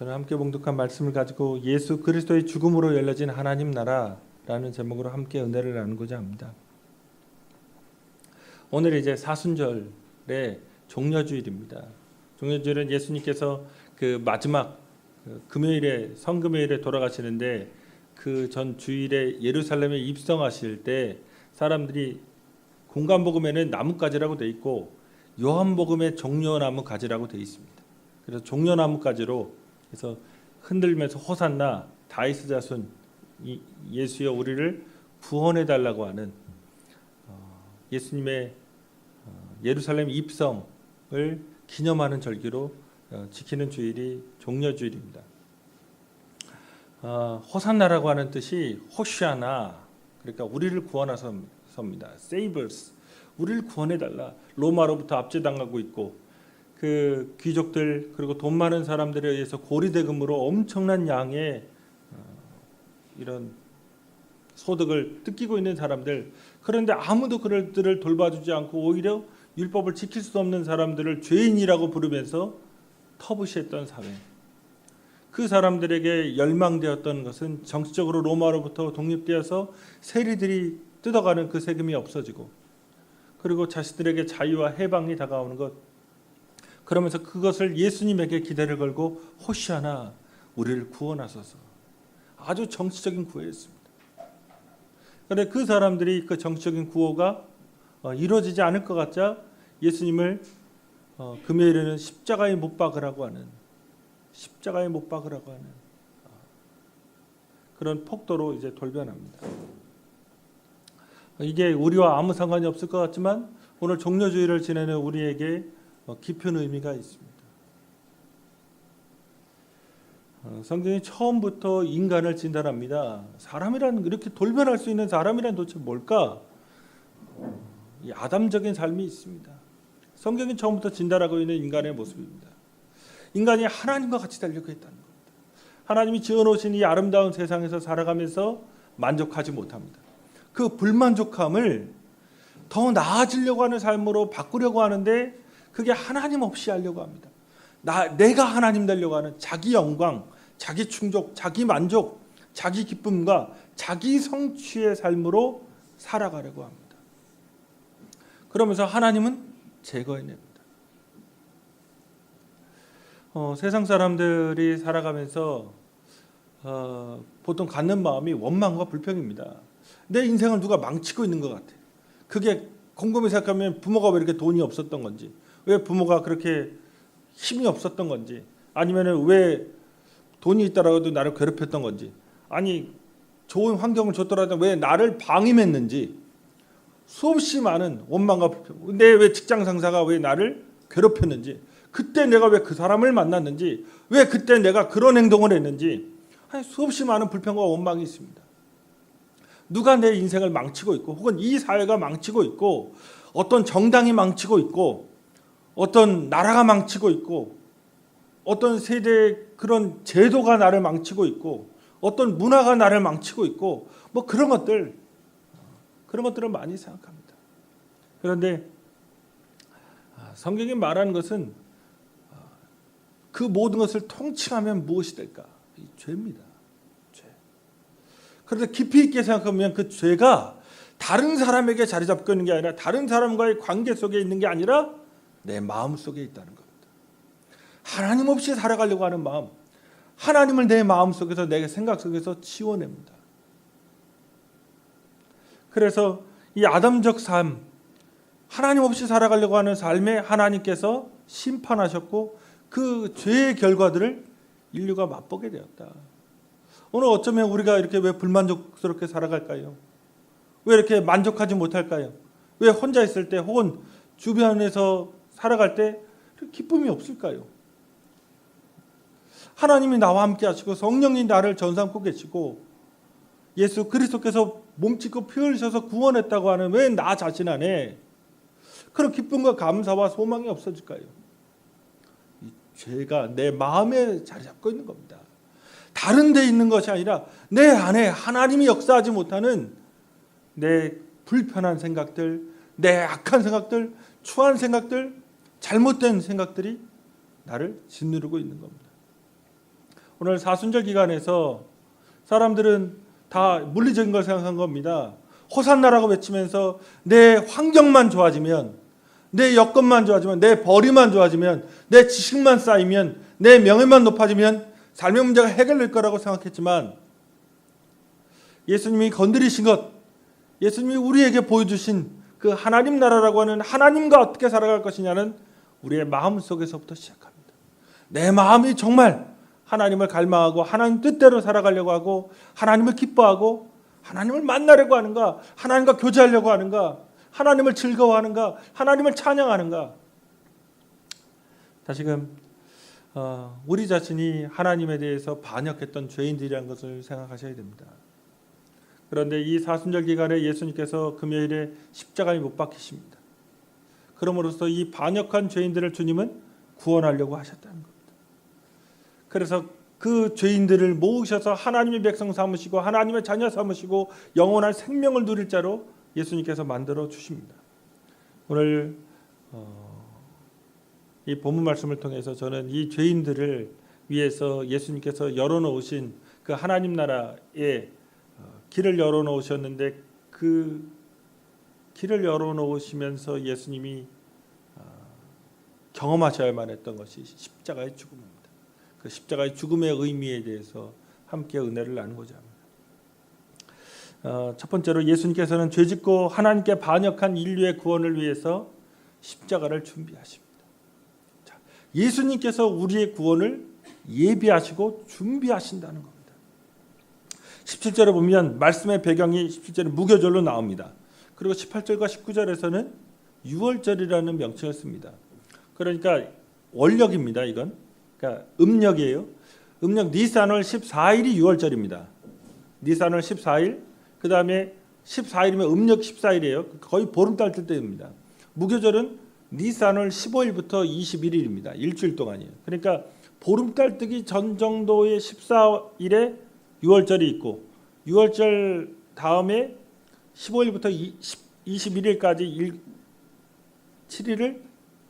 저는 함께 봉독한 말씀을 가지고 예수 그리스도의 죽음으로 열려진 하나님 나라라는 제목으로 함께 은혜를 나누고자 합니다. 오늘 이제 사순절의 종려주일입니다. 종려주일은 예수님께서 그 마지막 금요일에 성금요일에 돌아가시는데 그 전 주일에 예루살렘에 입성하실 때 사람들이 공관복음에는 나뭇가지라고 돼 있고 요한복음에 종려나무 가지라고 돼 있습니다. 그래서 종려나무 가지로 그래서 흔들면서 호산나 다윗의 자손 예수여 우리를 구원해 달라고 하는 예수님의 예루살렘 입성을 기념하는 절기로 지키는 주일이 종려주일입니다. 호산나라고 하는 뜻이 호시아나, 그러니까 우리를 구원하소입니다. Save us, 우리를 구원해 달라. 로마로부터 압제당하고 있고 그 귀족들 그리고 돈 많은 사람들에 의해서 고리대금으로 엄청난 양의 이런 소득을 뜯기고 있는 사람들, 그런데 아무도 그들을 돌봐주지 않고 오히려 율법을 지킬 수 없는 사람들을 죄인이라고 부르면서 터부시했던 사회. 그 사람들에게 열망되었던 것은 정치적으로 로마로부터 독립되어서 세리들이 뜯어가는 그 세금이 없어지고, 그리고 자신들에게 자유와 해방이 다가오는 것. 그러면서 그것을 예수님에게 기대를 걸고 호시아나 우리를 구원하소서. 아주 정치적인 구호였습니다. 그런데 그 사람들이 그 정치적인 구호가 이루어지지 않을 것 같자 예수님을 금요일에는 십자가에 못 박으라고 하는 그런 폭도로 이제 돌변합니다. 이게 우리와 아무 상관이 없을 것 같지만 오늘 종려주일을 지내는 우리에게 깊은 의미가 있습니다. 성경이 처음부터 인간을 진단합니다. 사람이란, 이렇게 돌변할 수 있는 사람이란 도대체 뭘까? 이 아담적인 삶이 있습니다. 성경이 처음부터 진단하고 있는 인간의 모습입니다. 인간이 하나님과 같이 되려고 했다는 겁니다. 하나님이 지어놓으신 이 아름다운 세상에서 살아가면서 만족하지 못합니다. 그 불만족함을 더 나아지려고 하는 삶으로 바꾸려고 하는데 그게 하나님 없이 하려고 합니다. 내가 하나님 되려고 하는 자기 영광, 자기 충족, 자기 만족, 자기 기쁨과 자기 성취의 삶으로 살아가려고 합니다. 그러면서 하나님은 제거해냅니다. 세상 사람들이 살아가면서 보통 갖는 마음이 원망과 불평입니다. 내 인생을 누가 망치고 있는 것 같아. 그게 곰곰이 생각하면 부모가 왜 이렇게 돈이 없었던 건지, 왜 부모가 그렇게 힘이 없었던 건지, 아니면 왜 돈이 있더라도 나를 괴롭혔던 건지, 아니 좋은 환경을 줬더라도 왜 나를 방임했는지, 수없이 많은 원망과 불평. 내 왜 직장 상사가 왜 나를 괴롭혔는지, 그때 내가 왜 그 사람을 만났는지, 왜 그때 내가 그런 행동을 했는지, 수없이 많은 불평과 원망이 있습니다. 누가 내 인생을 망치고 있고, 혹은 이 사회가 망치고 있고, 어떤 정당이 망치고 있고, 어떤 나라가 망치고 있고, 어떤 세대의 그런 제도가 나를 망치고 있고, 어떤 문화가 나를 망치고 있고, 뭐 그런 것들을 많이 생각합니다. 그런데 성경이 말하는 것은 그 모든 것을 통칭하면 무엇이 될까? 이 죄입니다. 죄. 그런데 깊이 있게 생각하면 그 죄가 다른 사람에게 자리 잡고 있는 게 아니라, 다른 사람과의 관계 속에 있는 게 아니라 내 마음 속에 있다는 겁니다. 하나님 없이 살아가려고 하는 마음, 하나님을 내 마음 속에서, 내 생각 속에서 치워냅니다. 그래서 이 아담적 삶, 하나님 없이 살아가려고 하는 삶에 하나님께서 심판하셨고 그 죄의 결과들을 인류가 맛보게 되었다. 오늘 어쩌면 우리가 이렇게 왜 불만족스럽게 살아갈까요? 왜 이렇게 만족하지 못할까요? 왜 혼자 있을 때 혹은 주변에서 살아갈 때 기쁨이 없을까요? 하나님이 나와 함께 하시고 성령이 나를 전삼고 계시고 예수 그리스도께서 몸짓고 피 흘리셔서 구원했다고 하는 왜 나 자신 안에 그런 기쁨과 감사와 소망이 없어질까요? 이 죄가 내 마음에 자리 잡고 있는 겁니다. 다른 데 있는 것이 아니라 내 안에 하나님이 역사하지 못하는 내 불편한 생각들, 내 악한 생각들, 추한 생각들, 잘못된 생각들이 나를 짓누르고 있는 겁니다. 오늘 사순절 기간에서 사람들은 다 물리적인 걸 생각한 겁니다. 호산나라고 외치면서 내 환경만 좋아지면, 내 여건만 좋아지면, 내 벌이만 좋아지면, 내 지식만 쌓이면, 내 명예만 높아지면 삶의 문제가 해결될 거라고 생각했지만, 예수님이 건드리신 것, 예수님이 우리에게 보여주신 그 하나님 나라라고 하는 하나님과 어떻게 살아갈 것이냐는 우리의 마음 속에서부터 시작합니다. 내 마음이 정말 하나님을 갈망하고 하나님 뜻대로 살아가려고 하고 하나님을 기뻐하고 하나님을 만나려고 하는가, 하나님과 교제하려고 하는가, 하나님을 즐거워하는가, 하나님을 찬양하는가. 다시금 우리 자신이 하나님에 대해서 반역했던 죄인들이라는 것을 생각하셔야 됩니다. 그런데 이 사순절 기간에 예수님께서 금요일에 십자가에 못 박히십니다. 그러므로써 이 반역한 죄인들을 주님은 구원하려고 하셨다는 겁니다. 그래서 그 죄인들을 모으셔서 하나님의 백성 삼으시고 하나님의 자녀 삼으시고 영원한 생명을 누릴 자로 예수님께서 만들어 주십니다. 오늘 이 본문 말씀을 통해서 저는 이 죄인들을 위해서 예수님께서 열어놓으신 그 하나님 나라의 길을 열어놓으셨는데, 그 길을 열어놓으시면서 예수님이 경험하셔야만 했던 것이 십자가의 죽음입니다. 그 십자가의 죽음의 의미에 대해서 함께 은혜를 나누고자 합니다. 첫 번째로 예수님께서는 죄짓고 하나님께 반역한 인류의 구원을 위해서 십자가를 준비하십니다. 자, 예수님께서 우리의 구원을 예비하시고 준비하신다는 겁니다. 17절에 보면 말씀의 배경이 17절에 무교절로 나옵니다. 그리고 18절과 19절에서는 유월절이라는 명칭을 씁니다. 그러니까 월력입니다. 이건 그러니까 음력이에요. 음력 니산월 14일이 유월절입니다. 니산월 14일, 그 다음에 14일이면 음력 14일이에요. 거의 보름달 뜰 때입니다. 무교절은 니산월 15일부터 21일입니다. 일주일 동안이에요. 그러니까 보름달 뜨기 전 정도의 14일에 유월절이 있고, 유월절 다음에 15일부터 21일까지 7일을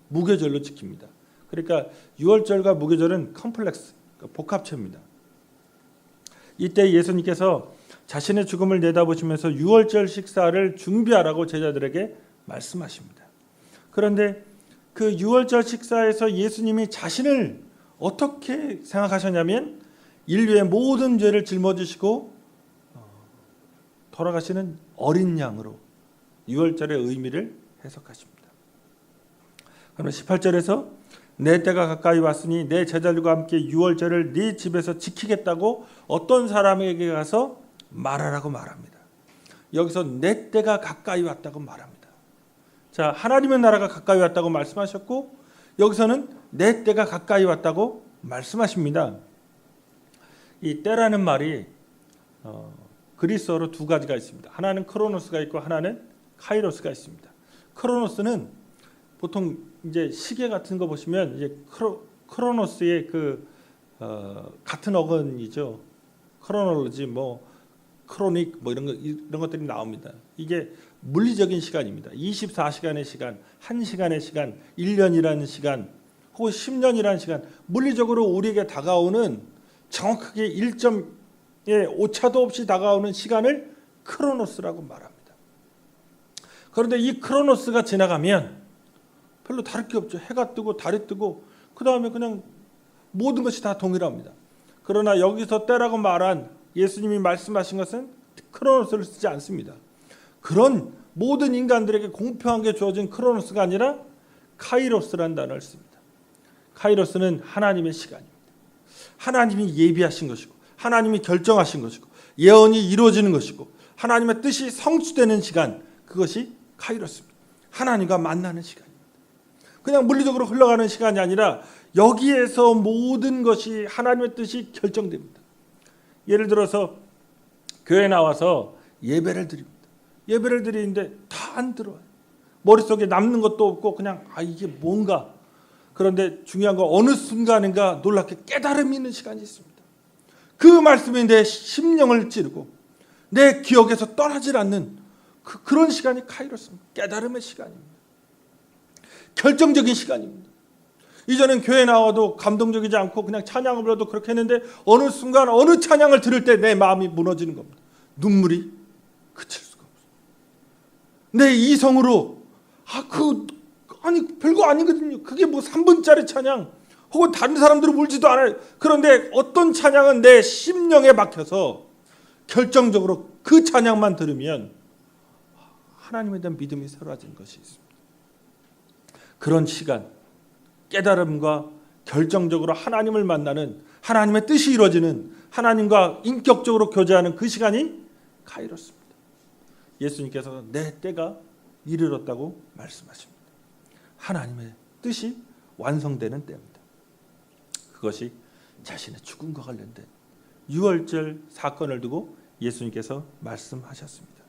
무교절로 지킵니다. 그러니까 유월절과 무교절은 컴플렉스, 복합체입니다. 이때 예수님께서 자신의 죽음을 내다보시면서 유월절 식사를 준비하라고 제자들에게 말씀하십니다. 그런데 그 유월절 식사에서 예수님이 자신을 어떻게 생각하셨냐면 인류의 모든 죄를 짊어지시고 돌아가시는 어린 양으로 유월절의 의미를 해석하십니다. 그러면 18절에서 내 때가 가까이 왔으니 내 제자들과 함께 유월절을 네 집에서 지키겠다고 어떤 사람에게 가서 말하라고 말합니다. 여기서 내 때가 가까이 왔다고 말합니다. 자, 하나님의 나라가 가까이 왔다고 말씀하셨고, 여기서는 내 때가 가까이 왔다고 말씀하십니다. 이 때라는 말이 그리스어로 두 가지가 있습니다. 하나는 크로노스가 있고 하나는 카이로스가 있습니다. 크로노스는 보통 이제 시계 같은 거 보시면 이제 크로노스의 그 같은 어근이죠. 크로놀로지, 뭐 크로닉, 뭐 이런 것들이 나옵니다. 이게 물리적인 시간입니다. 24시간의 시간, 1시간의 시간, 1년이라는 시간, 혹은 10년이라는 시간, 물리적으로 우리에게 다가오는 정확하게 1점의 오차도 없이 다가오는 시간을 크로노스라고 말합니다. 그런데 이 크로노스가 지나가면 별로 다를 게 없죠. 해가 뜨고 달이 뜨고 그 다음에 그냥 모든 것이 다 동일합니다. 그러나 여기서 때라고 말한 예수님이 말씀하신 것은 크로노스를 쓰지 않습니다. 그런 모든 인간들에게 공평하게 주어진 크로노스가 아니라 카이로스라는 단어를 씁니다. 카이로스는 하나님의 시간입니다. 하나님이 예비하신 것이고 하나님이 결정하신 것이고 예언이 이루어지는 것이고 하나님의 뜻이 성취되는 시간, 그것이 카이로스입니다. 하나님과 만나는 시간입니다. 그냥 물리적으로 흘러가는 시간이 아니라 여기에서 모든 것이 하나님의 뜻이 결정됩니다. 예를 들어서 교회 나와서 예배를 드립니다. 예배를 드리는데 다 안 들어와요. 머릿속에 남는 것도 없고 그냥 이게 뭔가. 그런데 중요한 건 어느 순간인가 놀랍게 깨달음이 있는 시간이 있습니다. 그 말씀이 내 심령을 찌르고 내 기억에서 떠나질 않는 그런 시간이 카이로스입니다. 깨달음의 시간입니다. 결정적인 시간입니다. 이전엔 교회 나와도 감동적이지 않고 그냥 찬양을 불러도 그렇게 했는데 어느 순간 어느 찬양을 들을 때 내 마음이 무너지는 겁니다. 눈물이 그칠 수가 없어요. 내 이성으로 아니 별거 아니거든요. 그게 뭐 3분짜리 찬양 혹은 다른 사람들은 울지도 않아요. 그런데 어떤 찬양은 내 심령에 박혀서 결정적으로 그 찬양만 들으면 하나님에 대한 믿음이 사라진 것이 있습니다. 그런 시간, 깨달음과 결정적으로 하나님을 만나는, 하나님의 뜻이 이루어지는, 하나님과 인격적으로 교제하는 그 시간이 카이로스입니다. 예수님께서 내 때가 이르렀다고 말씀하십니다. 하나님의 뜻이 완성되는 때입니다. 그것이 자신의 죽음과 관련된 유월절 사건을 두고 예수님께서 말씀하셨습니다.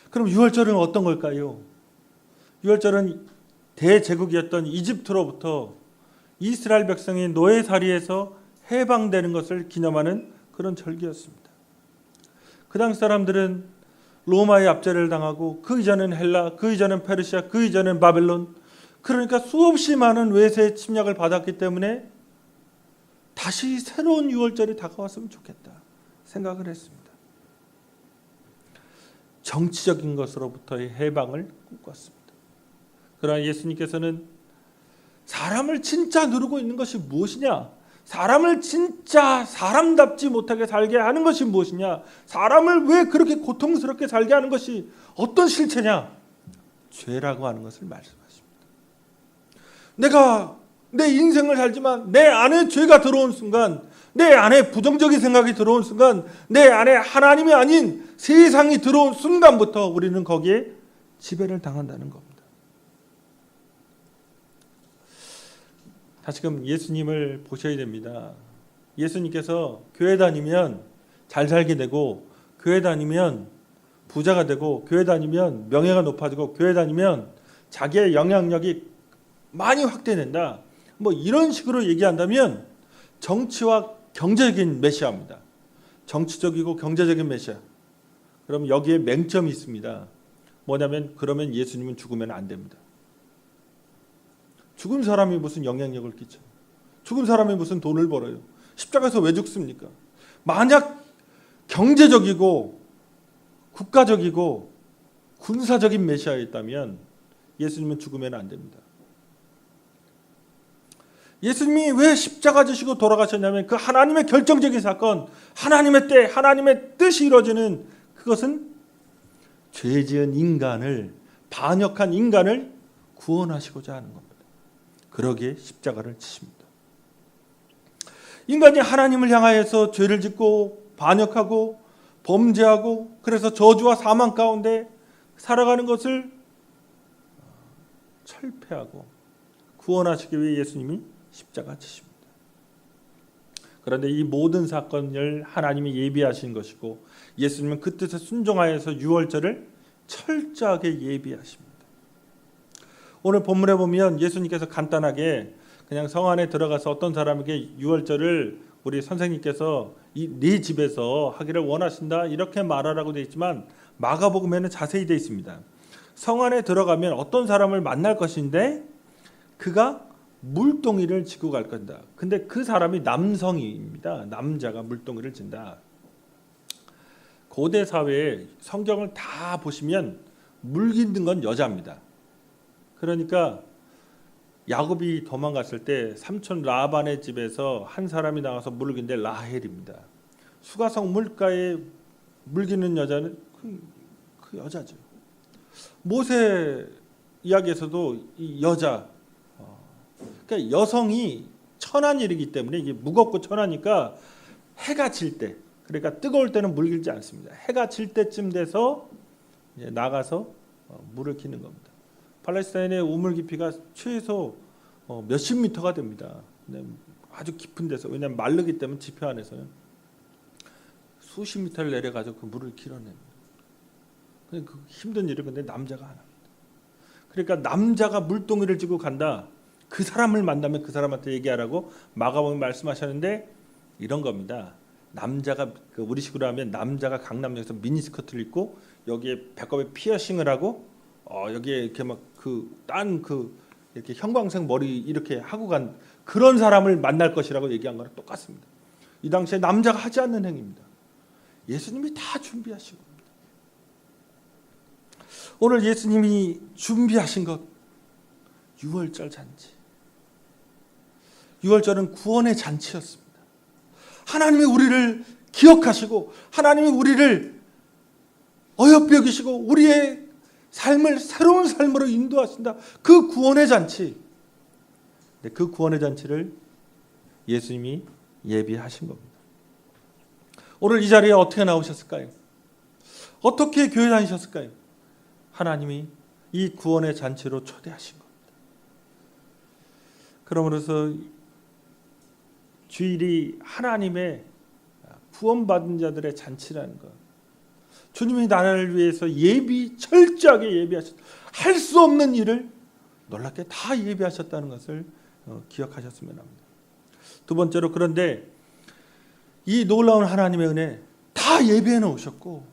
그럼 유월절은 어떤 걸까요? 유월절은 대제국이었던 이집트로부터 이스라엘 백성이 노예살이에서 해방되는 것을 기념하는 그런 절기였습니다. 그 당시 사람들은 로마의 압제를 당하고 그 이전은 헬라, 그 이전은 페르시아, 그 이전은 바벨론, 그러니까 수없이 많은 외세의 침략을 받았기 때문에 다시 새로운 유월절이 다가왔으면 좋겠다 생각을 했습니다. 정치적인 것으로부터의 해방을 꿈꿨습니다. 그러나 예수님께서는 사람을 진짜 누르고 있는 것이 무엇이냐? 사람을 진짜 사람답지 못하게 살게 하는 것이 무엇이냐? 사람을 왜 그렇게 고통스럽게 살게 하는 것이 어떤 실체냐? 죄라고 하는 것을 말씀하십니다. 내가 내 인생을 살지만 내 안에 죄가 들어온 순간, 내 안에 부정적인 생각이 들어온 순간, 내 안에 하나님이 아닌 세상이 들어온 순간부터 우리는 거기에 지배를 당한다는 겁니다. 다시금 예수님을 보셔야 됩니다. 예수님께서 교회 다니면 잘 살게 되고, 교회 다니면 부자가 되고, 교회 다니면 명예가 높아지고, 교회 다니면 자기의 영향력이 많이 확대된다, 뭐 이런 식으로 얘기한다면 정치와 경제적인 메시아입니다. 정치적이고 경제적인 메시아. 그럼 여기에 맹점이 있습니다. 뭐냐면 그러면 예수님은 죽으면 안 됩니다. 죽은 사람이 무슨 영향력을 끼쳐요? 죽은 사람이 무슨 돈을 벌어요? 십자가에서 왜 죽습니까? 만약 경제적이고 국가적이고 군사적인 메시아였다면 예수님은 죽으면 안 됩니다. 예수님이 왜 십자가 지시고 돌아가셨냐면 그 하나님의 결정적인 사건, 하나님의 때, 하나님의 뜻이 이루어지는 그것은 죄 지은 인간을, 반역한 인간을 구원하시고자 하는 겁니다. 그러기에 십자가를 치십니다. 인간이 하나님을 향하여서 죄를 짓고 반역하고 범죄하고 그래서 저주와 사망 가운데 살아가는 것을 철폐하고 구원하시기 위해 예수님이 십자가 지십니다. 그런데 이 모든 사건을 하나님이 예비하신 것이고 예수님은 그 뜻에 순종하여서 유월절을 철저하게 예비하십니다. 오늘 본문에 보면 예수님께서 간단하게 그냥 성 안에 들어가서 어떤 사람에게 유월절을 우리 선생님께서 네 집에서 하기를 원하신다 이렇게 말하라고 되어 있지만 마가복음에는 자세히 되어 있습니다. 성 안에 들어가면 어떤 사람을 만날 것인데 그가 물동이를 지고 갈 건다. 근데 그 사람이 남성입니다. 남자가 물동이를 진다. 고대 사회에 성경을 다 보시면 물 깃는 건 여자입니다. 그러니까 야곱이 도망갔을 때 삼촌 라반의 집에서 한 사람이 나가서 물을 깃는데 라헬입니다. 수가성 물가에 물 깃는 여자는 그 여자죠. 모세 이야기에서도 이 여자, 그러니까 여성이 천한 일이기 때문에 이게 무겁고 천하니까 해가 질 때, 그러니까 뜨거울 때는 물 길지 않습니다. 해가 질 때쯤 돼서 나가서 물을 기는 겁니다. 팔레스타인의 우물 깊이가 최소 몇십 미터가 됩니다. 아주 깊은 데서, 왜냐하면 마르기 때문에 지표 안에서는 수십 미터를 내려가서 그 물을 길어냅니다. 그 힘든 일을 근데 남자가 안 합니다. 그러니까 남자가 물동이를 지고 간다. 그 사람을 만나면 그 사람한테 얘기하라고 마가복음에 말씀하셨는데 이런 겁니다. 남자가 우리식으로 하면 남자가 강남역에서 미니스커트를 입고 여기에 배꼽에 피어싱을 하고 여기에 이렇게 막 그 이렇게 형광색 머리 이렇게 하고 간 그런 사람을 만날 것이라고 얘기한 거랑 똑같습니다. 이 당시에 남자가 하지 않는 행위입니다. 예수님이 다 준비하신 겁니다. 오늘 예수님이 준비하신 것, 유월절 잔치. 유월절은 구원의 잔치였습니다. 하나님이 우리를 기억하시고 하나님이 우리를 어여삐 여기시고 우리의 삶을 새로운 삶으로 인도하신다. 그 구원의 잔치. 그 구원의 잔치를 예수님이 예비하신 겁니다. 오늘 이 자리에 어떻게 나오셨을까요? 어떻게 교회 다니셨을까요? 하나님이 이 구원의 잔치로 초대하신 겁니다. 그러므로서 주일이 하나님의 구원받은 자들의 잔치라는 것. 주님이 나라를 위해서 철저하게 예비하셨다. 할 수 없는 일을 놀랍게 다 예비하셨다는 것을 기억하셨으면 합니다. 두 번째로, 그런데 이 놀라운 하나님의 은혜 다 예비해 놓으셨고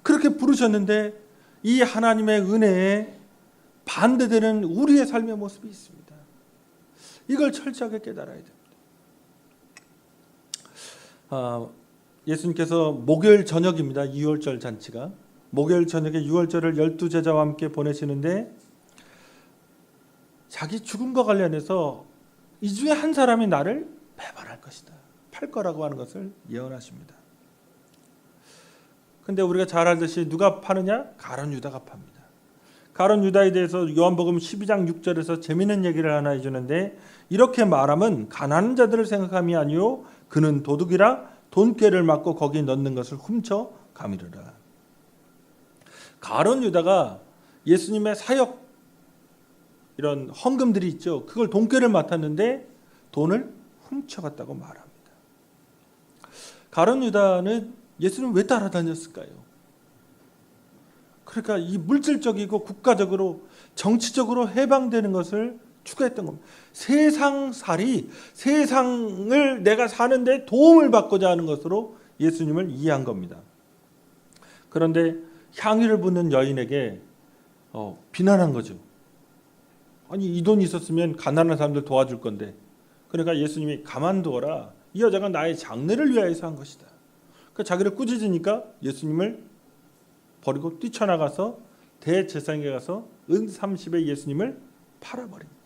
그렇게 부르셨는데 이 하나님의 은혜에 반대되는 우리의 삶의 모습이 있습니다. 이걸 철저하게 깨달아야 됩니다. 예수님께서 목요일 저녁입니다. 유월절 잔치가. 목요일 저녁에 유월절을 12제자와 함께 보내시는데 자기 죽음과 관련해서 이 중에 한 사람이 나를 배반할 것이다. 팔 거라고 하는 것을 예언하십니다. 근데 우리가 잘 알듯이 누가 파느냐? 가룟 유다가 팝니다. 가룟 유다에 대해서 요한복음 12장 6절에서 재미있는 얘기를 하나 해주는데 이렇게 말함은 가난한 자들을 생각함이 아니요 그는 도둑이라 돈꾀를 맞고 거기 넣는 것을 훔쳐 가미르라. 가룟 유다가 예수님의 사역 이런 헌금들이 있죠. 그걸 돈꾀를 맡았는데 돈을 훔쳐갔다고 말합니다. 가룟 유다는 예수님 왜 따라다녔을까요? 그러니까 이 물질적이고 국가적으로 정치적으로 해방되는 것을 추구했던 겁니다. 세상살이, 세상을 내가 사는데 도움을 받고자 하는 것으로 예수님을 이해한 겁니다. 그런데 향유를 붓는 여인에게 비난한 거죠. 아니 이 돈이 있었으면 가난한 사람들 도와줄 건데. 그러니까 예수님이 가만두어라. 이 여자가 나의 장래를 위하여서 한 것이다. 그러니까 자기를 꾸짖으니까 예수님을 버리고 뛰쳐나가서 대제사장에게 가서 은 30에 예수님을 팔아버립니다.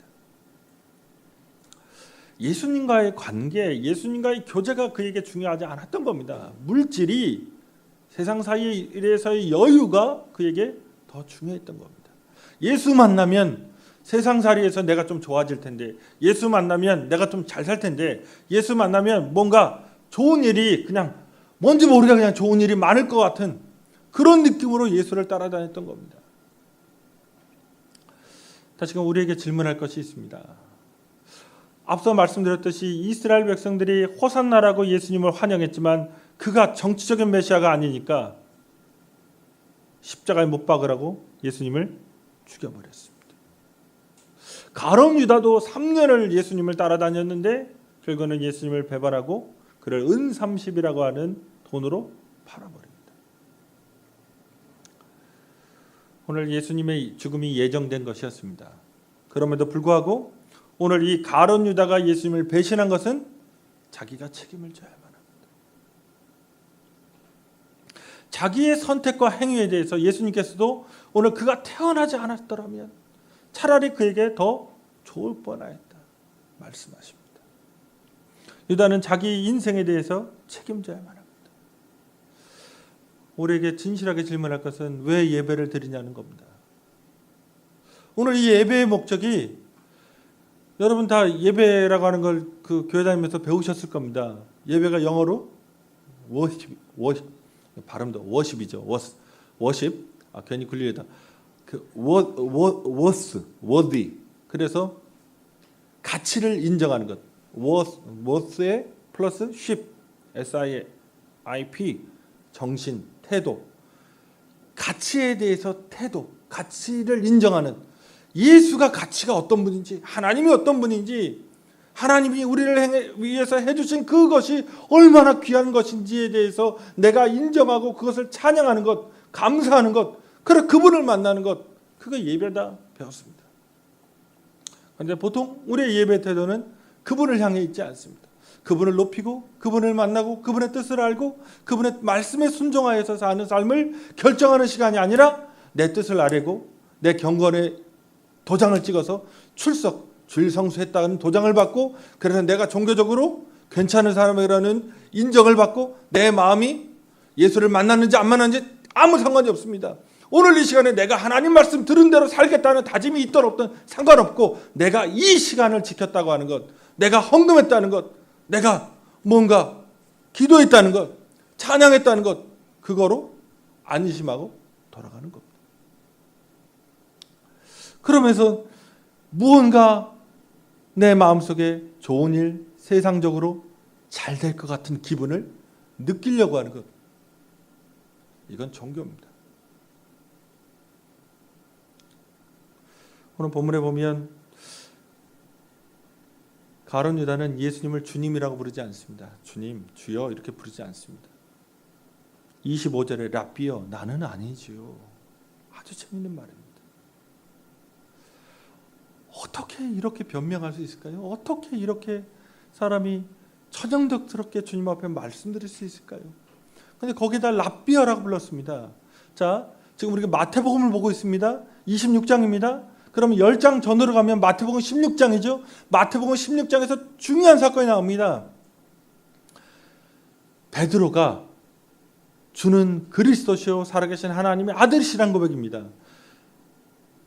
예수님과의 관계, 예수님과의 교제가 그에게 중요하지 않았던 겁니다. 물질이 세상 사이에서의 여유가 그에게 더 중요했던 겁니다. 예수 만나면 세상살이에서 내가 좀 좋아질 텐데, 예수 만나면 내가 좀 잘 살 텐데, 예수 만나면 뭔가 좋은 일이 그냥 뭔지 모르게 그냥 좋은 일이 많을 것 같은 그런 느낌으로 예수를 따라다녔던 겁니다. 다시금 우리에게 질문할 것이 있습니다. 앞서 말씀드렸듯이 이스라엘 백성들이 호산나라고 예수님을 환영했지만 그가 정치적인 메시아가 아니니까 십자가에 못 박으라고 예수님을 죽여버렸습니다. 가룟 유다도 3년을 예수님을 따라다녔는데 결국은 예수님을 배반하고 그를 은 30이라고 하는 돈으로 팔아버립니다. 오늘 예수님의 죽음이 예정된 것이었습니다. 그럼에도 불구하고 오늘 이 가룟 유다가 예수님을 배신한 것은 자기가 책임을 져야만 합니다. 자기의 선택과 행위에 대해서 예수님께서도 오늘 그가 태어나지 않았더라면 차라리 그에게 더 좋을 뻔하였다 말씀하십니다. 유다는 자기 인생에 대해서 책임져야만 합니다. 우리에게 진실하게 질문할 것은 왜 예배를 드리냐는 겁니다. 오늘 이 예배의 목적이 여러분 다 예배라고 하는 걸 그 교회 다니면서 배우셨을 겁니다. 예배가 영어로 워십 발음도 워십이죠. 워십 괜히 굴리려다 worthy 그래서 가치를 인정하는 것 worth에 플러스 ship SIP 정신 태도 가치에 대해서 태도 가치를 인정하는 예수가 가치가 어떤 분인지 하나님이 어떤 분인지 하나님이 우리를 위해서 해주신 그것이 얼마나 귀한 것인지에 대해서 내가 인정하고 그것을 찬양하는 것 감사하는 것 그래 그분을 만나는 것 그거 예배다 배웠습니다. 그런데 보통 우리의 예배 태도는 그분을 향해 있지 않습니다. 그분을 높이고 그분을 만나고 그분의 뜻을 알고 그분의 말씀에 순종하여서 사는 삶을 결정하는 시간이 아니라 내 뜻을 아뢰고 내 경건에 도장을 찍어서 주일 성수했다는 도장을 받고 그래서 내가 종교적으로 괜찮은 사람이라는 인정을 받고 내 마음이 예수를 만났는지 안 만났는지 아무 상관이 없습니다. 오늘 이 시간에 내가 하나님 말씀 들은 대로 살겠다는 다짐이 있든 없든 상관없고 내가 이 시간을 지켰다고 하는 것, 내가 헌금했다는 것, 내가 뭔가 기도했다는 것, 찬양했다는 것, 그거로 안심하고 돌아가는 겁니다. 그러면서 무언가 내 마음속에 좋은 일, 세상적으로 잘 될 것 같은 기분을 느끼려고 하는 것, 이건 종교입니다. 오늘 본문에 보면 가룟 유다는 예수님을 주님이라고 부르지 않습니다. 주님, 주여 이렇게 부르지 않습니다. 25절에 랍비여, 나는 아니지요. 아주 재밌는 말입니다. 어떻게 이렇게 변명할 수 있을까요? 어떻게 이렇게 사람이 천연덕스럽게 주님 앞에 말씀드릴 수 있을까요? 근데 거기다 랍비어라고 불렀습니다. 자, 지금 우리가 마태복음을 보고 있습니다. 26장입니다. 그러면 10장 전으로 가면 마태복음 16장이죠. 마태복음 16장에서 중요한 사건이 나옵니다. 베드로가 주는 그리스도시요 살아계신 하나님의 아들이시라는 고백입니다.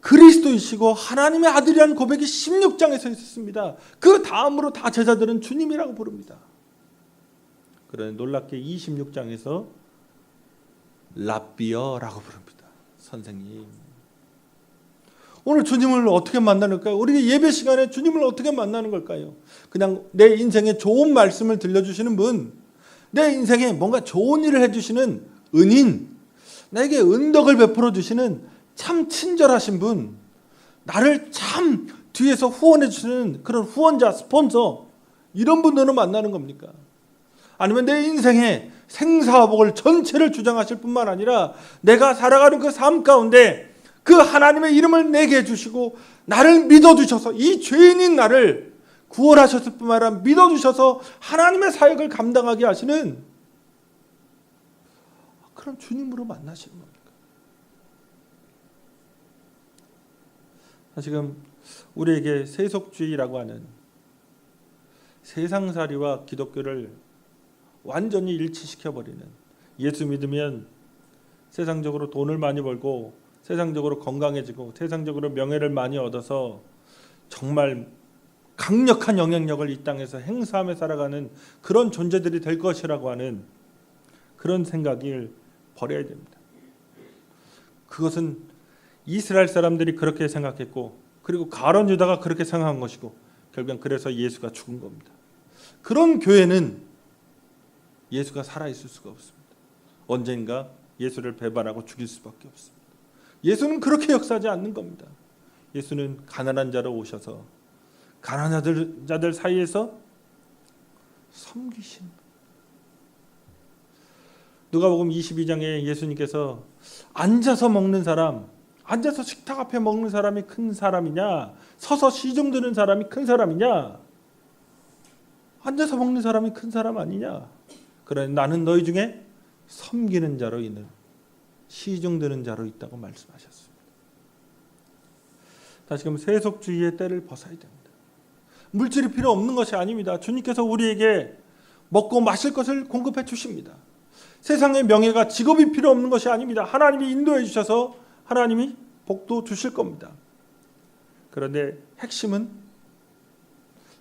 그리스도이시고 하나님의 아들이라는 고백이 16장에서 있었습니다. 그 다음으로 다 제자들은 주님이라고 부릅니다. 그런데 놀랍게 26장에서 랍비어라고 부릅니다. 선생님. 오늘 주님을 어떻게 만나는걸까요? 우리 예배 시간에 주님을 어떻게 만나는 걸까요? 그냥 내 인생에 좋은 말씀을 들려주시는 분, 내 인생에 뭔가 좋은 일을 해주시는 은인, 나에게 은덕을 베풀어 주시는 참 친절하신 분, 나를 참 뒤에서 후원해 주시는 그런 후원자, 스폰서, 이런 분들을 만나는 겁니까? 아니면 내 인생에 생사화복을 전체를 주장하실 뿐만 아니라 내가 살아가는 그 삶 가운데 그 하나님의 이름을 내게 해주시고 나를 믿어주셔서 이 죄인인 나를 구원하셨을 뿐만 아니라 믿어주셔서 하나님의 사역을 감당하게 하시는 그런 주님으로 만나시는 겁니다. 지금 우리에게 세속주의라고 하는 세상살이와 기독교를 완전히 일치시켜버리는, 예수 믿으면 세상적으로 돈을 많이 벌고 세상적으로 건강해지고 세상적으로 명예를 많이 얻어서 정말 강력한 영향력을 이 땅에서 행사하며 살아가는 그런 존재들이 될 것이라고 하는 그런 생각을 버려야 됩니다. 그것은 이스라엘 사람들이 그렇게 생각했고 그리고 가룟 유다가 그렇게 생각한 것이고 결국엔 그래서 예수가 죽은 겁니다. 그런 교회는 예수가 살아있을 수가 없습니다. 언젠가 예수를 배반하고 죽일 수밖에 없습니다. 예수는 그렇게 역사하지 않는 겁니다. 예수는 가난한 자로 오셔서 가난한 자들 사이에서 섬기신, 누가복음 22장에 예수님께서 앉아서 먹는 사람, 앉아서 식탁 앞에 먹는 사람이 큰 사람이냐, 서서 시중 드는 사람이 큰 사람이냐, 앉아서 먹는 사람이 큰 사람 아니냐. 그러나 나는 너희 중에 섬기는 자로 있는, 시중 드는 자로 있다고 말씀하셨습니다. 다시금 세속주의의 때를 벗어야 됩니다. 물질이 필요 없는 것이 아닙니다. 주님께서 우리에게 먹고 마실 것을 공급해 주십니다. 세상의 명예가, 직업이 필요 없는 것이 아닙니다. 하나님이 인도해 주셔서 하나님이 복도 주실 겁니다. 그런데 핵심은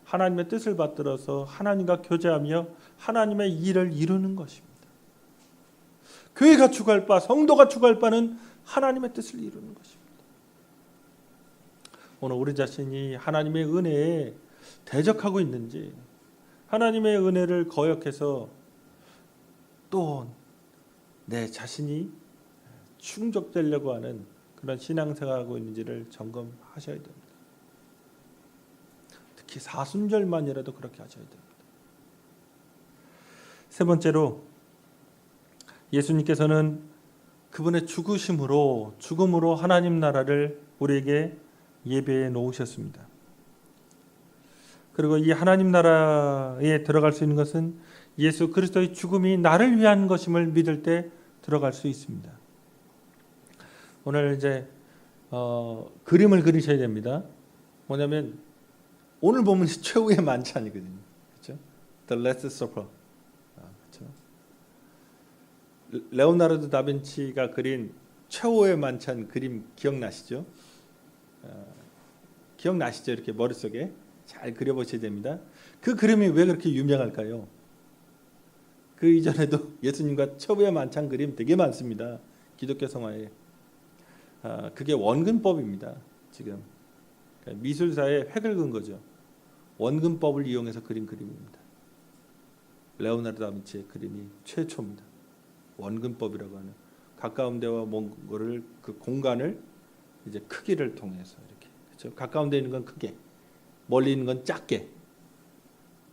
하나님의 뜻을 받들어서 하나님과 교제하며 하나님의 일을 이루는 것입니다. 교회가 추구할 바, 성도가 추구할 바는 하나님의 뜻을 이루는 것입니다. 오늘 우리 자신이 하나님의 은혜에 대적하고 있는지, 하나님의 은혜를 거역해서 또 내 자신이 충족되려고 하는 그런 신앙생활을 하고 있는지를 점검하셔야 됩니다. 특히 사순절만이라도 그렇게 하셔야 됩니다. 세 번째로, 예수님께서는 그분의 죽음으로 하나님 나라를 우리에게 예배해 놓으셨습니다. 그리고 이 하나님 나라에 들어갈 수 있는 것은 예수 그리스도의 죽음이 나를 위한 것임을 믿을 때 들어갈 수 있습니다. 오늘 이제 그림을 그리셔야 됩니다. 뭐냐면 오늘 보면 최후의 만찬이거든요. 그렇죠? The Last Supper. 그렇죠? 레오나르도 다빈치가 그린 최후의 만찬 그림 기억나시죠? 기억나시죠? 이렇게 머릿속에 잘 그려보셔야 됩니다. 그 그림이 왜 그렇게 유명할까요? 그 이전에도 예수님과 최후의 만찬 그림 되게 많습니다. 기독교 성화에. 그게 원근법입니다. 지금 미술사에 획을 그은 거죠. 원근법을 이용해서 그린 그림입니다. 레오나르도 다빈치의 그림이 최초입니다. 원근법이라고 하는 가까운 데와 먼 거를 그 공간을 이제 크기를 통해서 이렇게 그렇죠? 가까운 데 있는 건 크게, 멀리 있는 건 작게.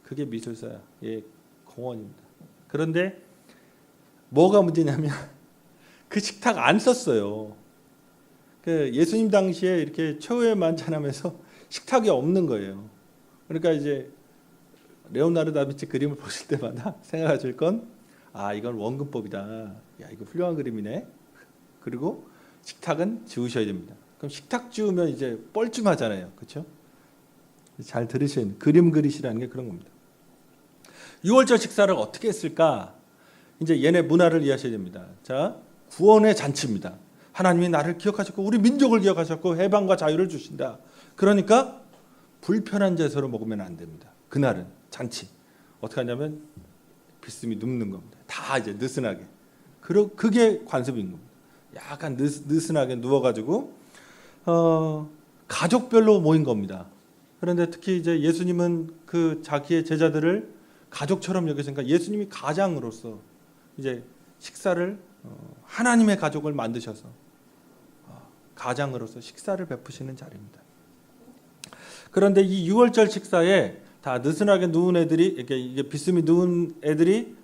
그게 미술사의 공헌입니다. 그런데 뭐가 문제냐면 그 식탁 안 썼어요. 그 예수님 당시에 이렇게 최후의 만찬하면서 식탁이 없는 거예요. 그러니까 이제 레오나르도 다빈치 그림을 보실 때마다 생각하실 건 이건 원근법이다. 야, 이거 훌륭한 그림이네. 그리고 식탁은 지우셔야 됩니다. 그럼 식탁 지우면 이제 뻘쭘하잖아요. 그렇죠? 잘 들으셔야 돼요. 그림 그리시라는 게 그런 겁니다. 6월절 식사를 어떻게 했을까? 이제 얘네 문화를 이해하셔야 됩니다. 자, 구원의 잔치입니다. 하나님이 나를 기억하셨고 우리 민족을 기억하셨고 해방과 자유를 주신다. 그러니까 불편한 제사로 먹으면 안 됩니다. 그날은 잔치. 어떻게 하냐면 비스듬히 눕는 겁니다. 다 이제 느슨하게. 그게 관습인 겁니다. 약간 느슨하게 누워가지고 가족별로 모인 겁니다. 그런데 특히 이제 예수님은 그 자기의 제자들을 가족처럼 여기서니까 예수님이 가장으로서 이제 식사를 하나님의 가족을 만드셔서 가장으로서 식사를 베푸시는 자리입니다. 그런데 이 6월절 식사에 다 느슨하게 누운 애들이 이게 비스듬히 누운 애들이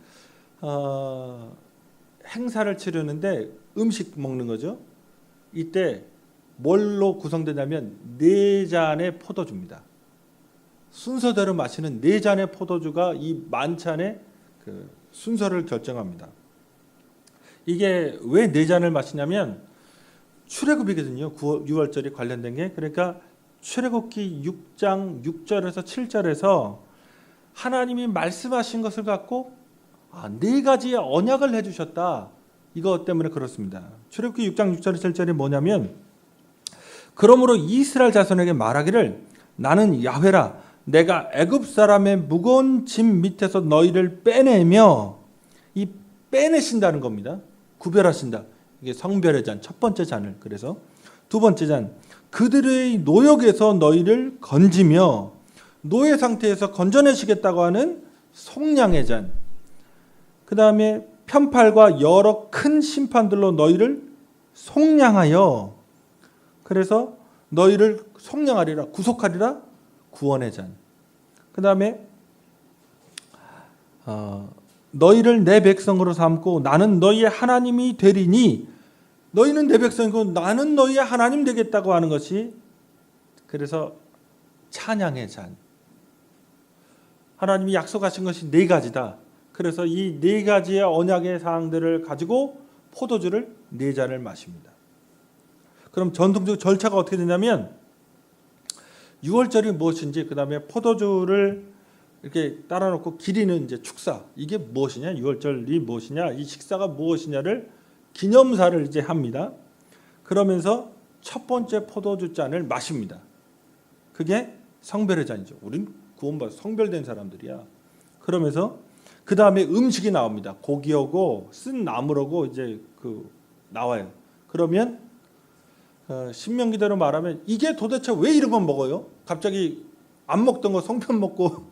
행사를 치르는데 음식 먹는 거죠. 이때 뭘로 구성되냐면 4잔의 포도주입니다. 순서대로 마시는 4잔의 포도주가 이 만찬의 그 순서를 결정합니다. 이게 왜 4잔을 마시냐면 출애굽이거든요. 6월절이 관련된 게. 그러니까 출애굽기 6장 6절에서 7절에서 하나님이 말씀하신 것을 갖고 4가지의 언약을 해주셨다. 이것 때문에 그렇습니다. 출애굽기 6장 6절 7절이 뭐냐면 그러므로 이스라엘 자손에게 말하기를 나는 야훼라 내가 애굽 사람의 무거운 짐 밑에서 너희를 빼내며 이 빼내신다는 겁니다. 구별하신다. 이게 성별의 잔 첫 번째 잔을 그래서 두 번째 잔 그들의 노역에서 너희를 건지며 노예 상태에서 건져내시겠다고 하는 속량의 잔. 그 다음에 편팔과 여러 큰 심판들로 너희를 속량하여 그래서 너희를 속량하리라 구속하리라 구원의 잔. 그 다음에 너희를 내 백성으로 삼고 나는 너희의 하나님이 되리니 너희는 내 백성이고 나는 너희의 하나님 되겠다고 하는 것이 그래서 찬양의 잔. 하나님이 약속하신 것이 4가지다. 그래서 이 4가지의 언약의 사항들을 가지고 포도주를 4잔을 마십니다. 그럼 전통적 절차가 어떻게 되냐면 6월절이 무엇인지 그 다음에 포도주를 이렇게 따라 놓고 기리는 이제 축사. 이게 무엇이냐? 6월절이 무엇이냐? 이 식사가 무엇이냐를 기념사를 이제 합니다. 그러면서 첫 번째 포도주 잔을 마십니다. 그게 성별의 잔이죠. 우린 구원받아 성별된 사람들이야. 그러면서 그 다음에 음식이 나옵니다. 고기하고 쓴 나물하고 이제 나와요. 그러면 신명기대로 말하면 이게 도대체 왜 이런 건 먹어요? 갑자기 안 먹던 거 송편 먹고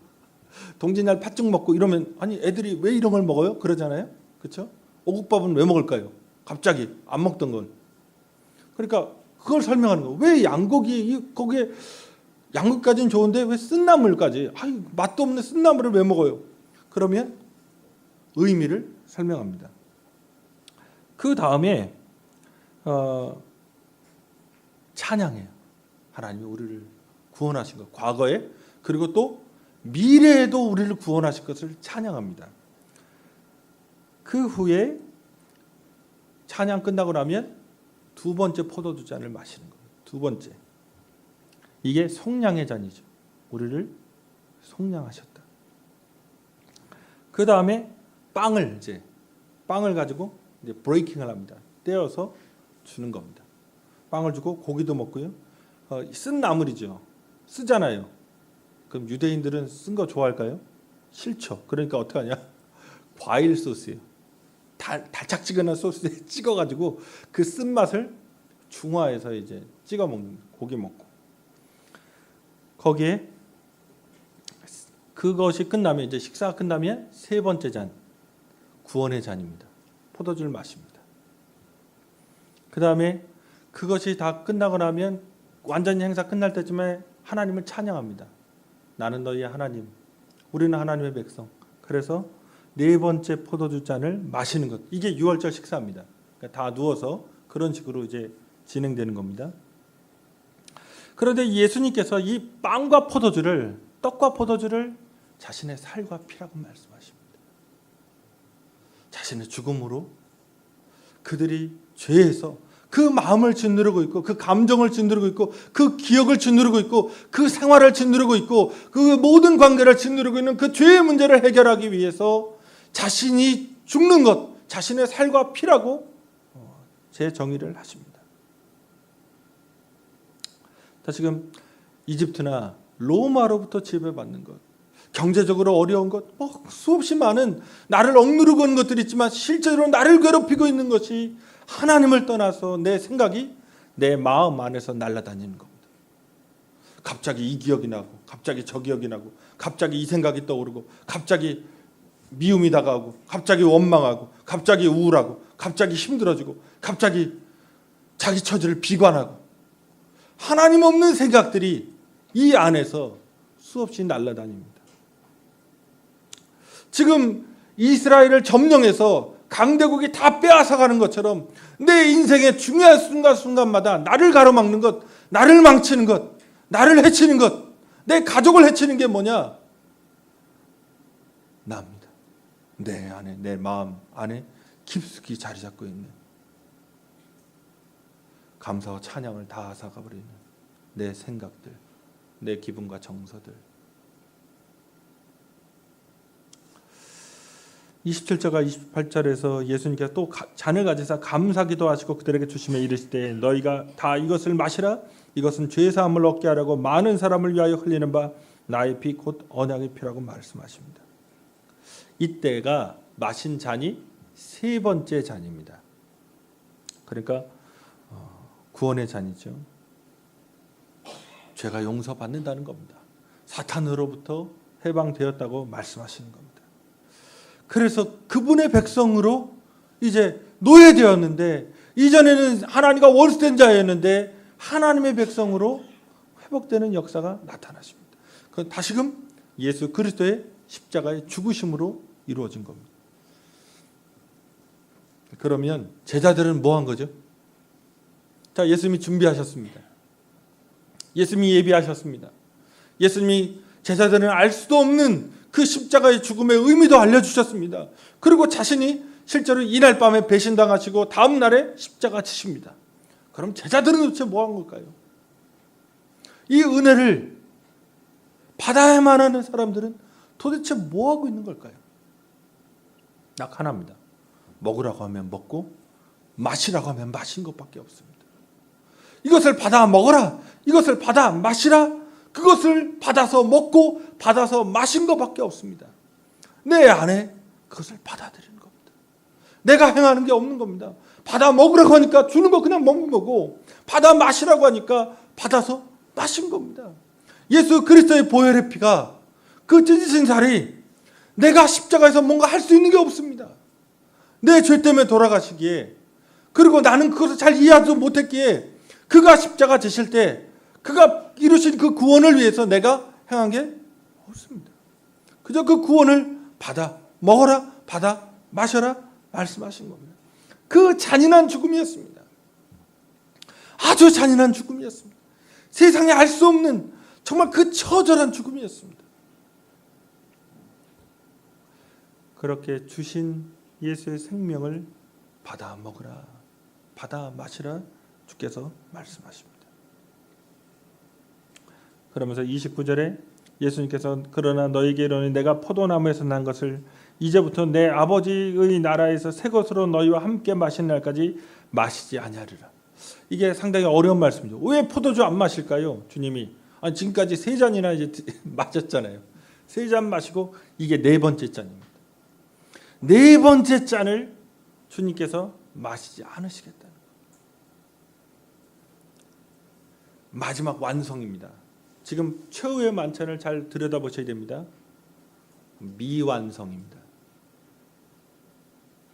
동짓날 팥죽 먹고 이러면 아니 애들이 왜 이런 걸 먹어요? 그러잖아요. 그렇죠? 오곡밥은 왜 먹을까요? 갑자기 안 먹던 걸. 그러니까 그걸 설명하는 거예요. 왜 양고기 거기에 양고기까지는 좋은데 왜 쓴나물까지? 맛도 없는 쓴나물을 왜 먹어요? 그러면 의미를 설명합니다. 그 다음에 찬양해요. 하나님이 우리를 구원하신 것. 과거에 그리고 또 미래에도 우리를 구원하실 것을 찬양합니다. 그 후에 찬양 끝나고 나면 두 번째 포도주 잔을 마시는 거예요. 두 번째. 이게 속량의 잔이죠. 우리를 속량하셨다. 그 다음에 빵을 가지고 이제 브레이킹을 합니다. 떼어서 주는 겁니다. 빵을 주고 고기도 먹고요. 쓴 나물이죠. 쓰잖아요. 그럼 유대인들은 쓴 거 좋아할까요? 싫죠. 그러니까 어떻게 하냐? 과일 소스예요. 달짝지근한 소스에 찍어가지고 그 쓴맛을 중화해서 이제 찍어 먹는 고기 먹고 거기에 그것이 끝나면 이제 식사가 끝나면 세 번째 잔 구원의 잔입니다. 포도주를 마십니다. 그 다음에 그것이 다 끝나고 나면 완전히 행사 끝날 때쯤에 하나님을 찬양합니다. 나는 너희의 하나님, 우리는 하나님의 백성. 그래서 네 번째 포도주 잔을 마시는 것. 이게 유월절 식사입니다. 그러니까 다 누워서 그런 식으로 이제 진행되는 겁니다. 그런데 예수님께서 이 빵과 포도주를, 떡과 포도주를 자신의 살과 피라고 말씀하십니다. 자신의 죽음으로 그들이 죄에서 그 마음을 짓누르고 있고 그 감정을 짓누르고 있고 그 기억을 짓누르고 있고 그 생활을 짓누르고 있고 그 모든 관계를 짓누르고 있는 그 죄의 문제를 해결하기 위해서 자신이 죽는 것, 자신의 살과 피라고 재정의를 하십니다. 지금 이집트나 로마로부터 지배받는 것, 경제적으로 어려운 것, 수없이 많은 나를 억누르고 있는 것들이 있지만 실제로 나를 괴롭히고 있는 것이 하나님을 떠나서 내 생각이 내 마음 안에서 날아다니는 겁니다. 갑자기 이 기억이 나고 갑자기 저 기억이 나고 갑자기 이 생각이 떠오르고 갑자기 미움이 다가오고 갑자기 원망하고 갑자기 우울하고 갑자기 힘들어지고 갑자기 자기 처지를 비관하고 하나님 없는 생각들이 이 안에서 수없이 날아다닙니다. 지금 이스라엘을 점령해서 강대국이 다 빼앗아가는 것처럼 내 인생의 중요한 순간순간마다 나를 가로막는 것, 나를 망치는 것, 나를 해치는 것, 내 가족을 해치는 게 뭐냐? 나입니다. 내 안에, 내 마음 안에 깊숙이 자리 잡고 있는 감사와 찬양을 다 앗아가버리는 내 생각들, 내 기분과 정서들. 27절과 28절에서 예수님께서 또 잔을 가지사 감사기도 하시고 그들에게 주시며 이르시되 너희가 다 이것을 마시라. 이것은 죄사함을 얻게 하려고 많은 사람을 위하여 흘리는 바 나의 피 곧 언약의 피라고 말씀하십니다. 이때가 마신 잔이 세 번째 잔입니다. 그러니까 구원의 잔이죠. 죄가 용서받는다는 겁니다. 사탄으로부터 해방되었다고 말씀하시는 겁니다. 그래서 그분의 백성으로 이제 노예되었는데 이전에는 하나님과 원수된 자였는데 하나님의 백성으로 회복되는 역사가 나타났습니다. 그건 다시금 예수 그리스도의 십자가의 죽으심으로 이루어진 겁니다. 그러면 제자들은 뭐 한 거죠? 자, 예수님이 준비하셨습니다. 예수님이 예비하셨습니다. 예수님이 제자들은 알 수도 없는 그 십자가의 죽음의 의미도 알려주셨습니다. 그리고 자신이 실제로 이날 밤에 배신당하시고 다음 날에 십자가 지십니다. 그럼 제자들은 도대체 뭐 한 걸까요? 이 은혜를 받아야만 하는 사람들은 도대체 뭐 하고 있는 걸까요? 딱 하나입니다. 먹으라고 하면 먹고 마시라고 하면 마신 것밖에 없습니다. 이것을 받아 먹어라. 이것을 받아 마시라. 그것을 받아서 먹고 받아서 마신 것밖에 없습니다. 내 안에 그것을 받아들이는 겁니다. 내가 행하는 게 없는 겁니다. 받아 먹으라고 하니까 주는 거 그냥 먹는 거고 받아 마시라고 하니까 받아서 마신 겁니다. 예수 그리스도의 보혈의 피가 그 찢으신 살이 내가 십자가에서 뭔가 할 수 있는 게 없습니다. 내 죄 때문에 돌아가시기에 그리고 나는 그것을 잘 이해하지 못했기에 그가 십자가 지실 때 그가 이루신 그 구원을 위해서 내가 행한 게 없습니다. 그저 그 구원을 받아 먹어라, 받아 마셔라 말씀하신 겁니다. 그 잔인한 죽음이었습니다. 아주 잔인한 죽음이었습니다. 세상에 알 수 없는 정말 그 처절한 죽음이었습니다. 그렇게 주신 예수의 생명을 받아 먹으라, 받아 마시라 주께서 말씀하십니다. 그러면서 29절에 예수님께서 그러나 너희에게 이르노니 내가 포도나무에서 난 것을 이제부터 내 아버지의 나라에서 새 것으로 너희와 함께 마시는 날까지 마시지 아니하리라. 이게 상당히 어려운 말씀이죠. 왜 포도주 안 마실까요? 주님이 지금까지 3잔이나 이제 마셨잖아요. 3잔 마시고 이게 4번째 잔입니다. 4번째 잔을 주님께서 마시지 않으시겠다는 거예요. 마지막 완성입니다. 지금 최후의 만찬을 잘 들여다보셔야 됩니다. 미완성입니다.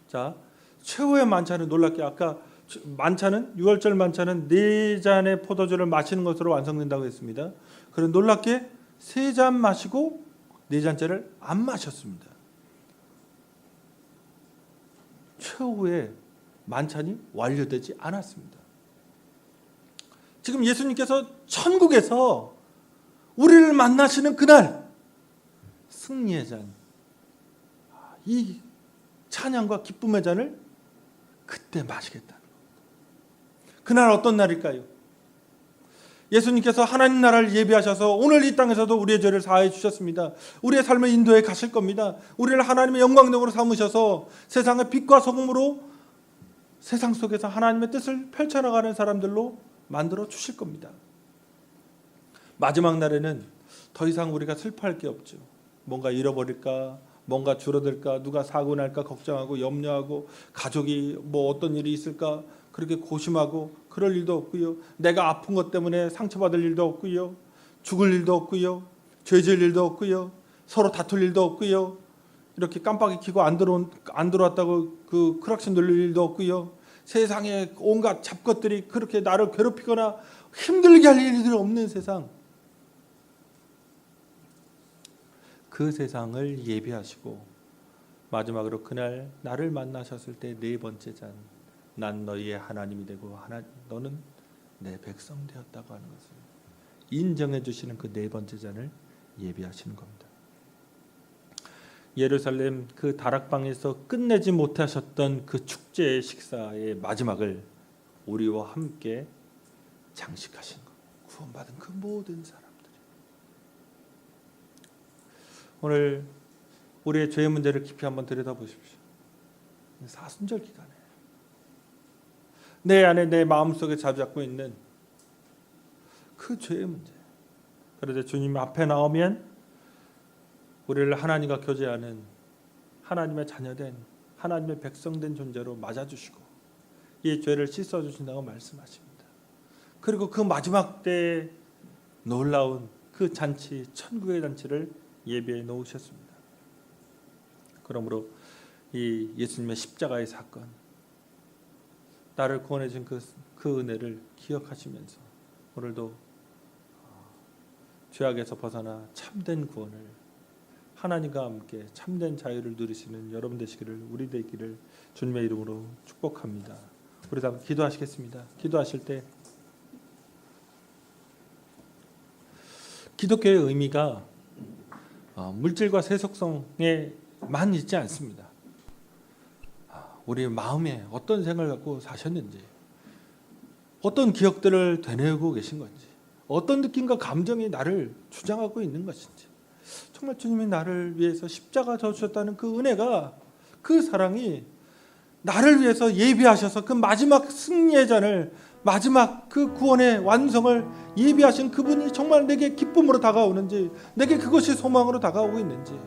자, 최후의 만찬은 놀랍게 아까 만찬은 6월절 만찬은 4잔의 포도주를 마시는 것으로 완성된다고 했습니다. 그런데 놀랍게 3잔 마시고 4잔째를 안 마셨습니다. 최후의 만찬이 완료되지 않았습니다. 지금 예수님께서 천국에서 우리를 만나시는 그날 승리의 잔, 이 찬양과 기쁨의 잔을 그때 마시겠다는 겁니다. 그날 어떤 날일까요? 예수님께서 하나님 나라를 예비하셔서 오늘 이 땅에서도 우리의 죄를 사하여 주셨습니다. 우리의 삶을 인도해 가실 겁니다. 우리를 하나님의 영광력으로 삼으셔서 세상의 빛과 소금으로 세상 속에서 하나님의 뜻을 펼쳐나가는 사람들로 만들어 주실 겁니다. 마지막 날에는 더 이상 우리가 슬퍼할 게 없죠. 뭔가 잃어버릴까, 뭔가 줄어들까, 누가 사고 날까 걱정하고 염려하고, 가족이 뭐 어떤 일이 있을까 그렇게 고심하고 그럴 일도 없고요. 내가 아픈 것 때문에 상처받을 일도 없고요. 죽을 일도 없고요. 죄 지을 일도 없고요. 서로 다툴 일도 없고요. 이렇게 깜빡이 켜고 안 들어왔다고 그 크락션 돌릴 일도 없고요. 세상에 온갖 잡것들이 그렇게 나를 괴롭히거나 힘들게 할 일이 없는 세상, 그 세상을 예비하시고 마지막으로 그날 나를 만나셨을 때 4번째 잔, 난 너희의 하나님이 되고 너는 내 백성 되었다고 하는 것을 인정해 주시는 그 4번째 잔을 예비하시는 겁니다. 예루살렘 그 다락방에서 끝내지 못하셨던 그 축제의 식사의 마지막을 우리와 함께 장식하신 것, 구원받은 그 모든 사람들이 오늘 우리의 죄의 문제를 깊이 한번 들여다보십시오. 사순절 기간에 내 안에 내 마음속에 자리 잡고 있는 그 죄의 문제, 그런데 주님 앞에 나오면 우리를 하나님과 교제하는 하나님의 자녀된 하나님의 백성된 존재로 맞아주시고 이 죄를 씻어주신다고 말씀하십니다. 그리고 그 마지막 때에 놀라운 그 잔치, 천국의 잔치를 예비해 놓으셨습니다. 그러므로 이 예수님의 십자가의 사건, 나를 구원해 준 그 은혜를 기억하시면서 오늘도 죄악에서 벗어나 참된 구원을, 하나님과 함께 참된 자유를 누리시는 여러분 되시기를, 우리 되기를 주님의 이름으로 축복합니다. 우리 다 기도하시겠습니다. 기도하실 때 기독교의 의미가 물질과 세속성에만 있지 않습니다. 우리 마음에 어떤 생각을 갖고 사셨는지, 어떤 기억들을 되뇌고 계신 건지, 어떤 느낌과 감정이 나를 주장하고 있는 것인지, 정말 주님이 나를 위해서 십자가 져주셨다는 그 은혜가, 그 사랑이 나를 위해서 예비하셔서 그 마지막 승리의 잔을, 마지막 그 구원의 완성을 예비하신 그분이 정말 내게 기쁨으로 다가오는지, 내게 그것이 소망으로 다가오고 있는지,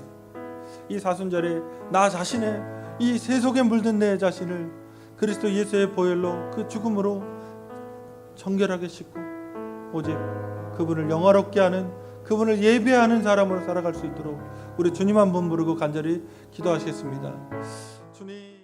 이 사순절에 나 자신의 이 세속에 물든 내 자신을 그리스도 예수의 보혈로 그 죽음으로 정결하게 씻고 오직 그분을 영화롭게 하는, 그분을 예배하는 사람으로 살아갈 수 있도록 우리 주님 한 번 부르고 간절히 기도하시겠습니다. 주님.